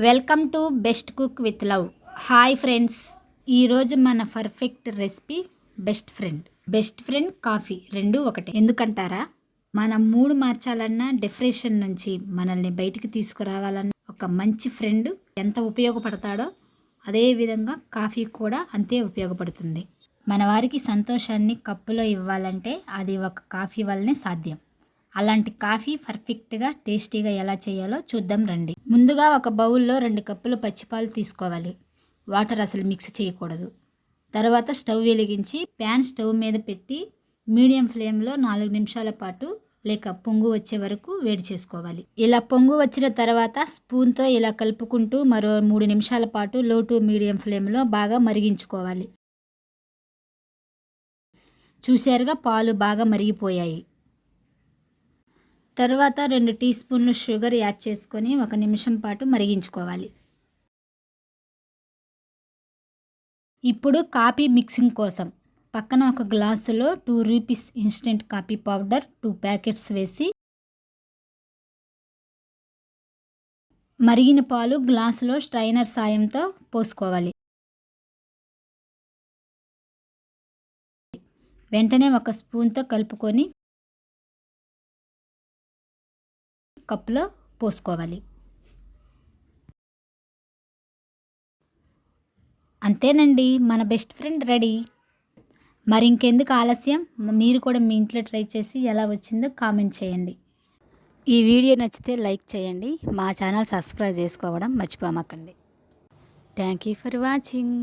Welcome to best cook with love. Hi friends, ఈరోజు మన perfect recipe best friend coffee రెండు ఒకటే. ఎందుకంటారా, మనం మూడు మార్చాలన్నా, డిప్రెషన్ నుంచి మనల్ని బయటికి తీసుకురావాలన్నా ఒక మంచి ఫ్రెండ్ ఎంత ఉపయోగపడతాడో అదేవిధంగా కాఫీ కూడా అంతే ఉపయోగపడుతుంది. మన వారికి సంతోషాన్ని కప్పులో ఇవ్వాలంటే అది ఒక కాఫీ వల్లనే సాధ్యం. అలాంటి కాఫీ పర్ఫెక్ట్గా టేస్టీగా ఎలా చేయాలో చూద్దాం రండి. ముందుగా ఒక బౌల్లో 2 కప్పులు పచ్చిపాలు తీసుకోవాలి. వాటర్ అసలు మిక్స్ చేయకూడదు. తర్వాత స్టవ్ వెలిగించి ప్యాన్ స్టవ్ మీద పెట్టి మీడియం ఫ్లేమ్లో 4 నిమిషాల పాటు లేక పొంగు వచ్చే వరకు వేడి చేసుకోవాలి. ఇలా పొంగు వచ్చిన తర్వాత స్పూన్తో ఇలా కలుపుకుంటూ మరో 3 నిమిషాల పాటు లో టు మీడియం ఫ్లేమ్లో బాగా మరిగించుకోవాలి. చూశారుగా, పాలు బాగా మరిగిపోయాయి. తర్వాత 2 టీ స్పూన్లు షుగర్ యాడ్ చేసుకొని 1 నిమిషం పాటు మరిగించుకోవాలి. ఇప్పుడు కాఫీ మిక్సింగ్ కోసం పక్కన ఒక గ్లాసులో 2 rupees instant coffee powder 2 packets వేసి మరిగిన పాలు గ్లాసులో స్ట్రైనర్ సాయంతో పోసుకోవాలి. వెంటనే ఒక స్పూన్తో కలుపుకొని కప్లో పోసుకోవాలి. అంతేనండి, మన బెస్ట్ ఫ్రెండ్ రెడీ. మరి ఇంకెందుకు ఆలస్యం, మీరు కూడా మీ ఇంట్లో ట్రై చేసి ఎలా వచ్చిందో కామెంట్ చేయండి. ఈ వీడియో నచ్చితే లైక్ చేయండి. మా ఛానల్ సబ్స్క్రైబ్ చేసుకోవడం మర్చిపోమాకండి. Thank you for watching.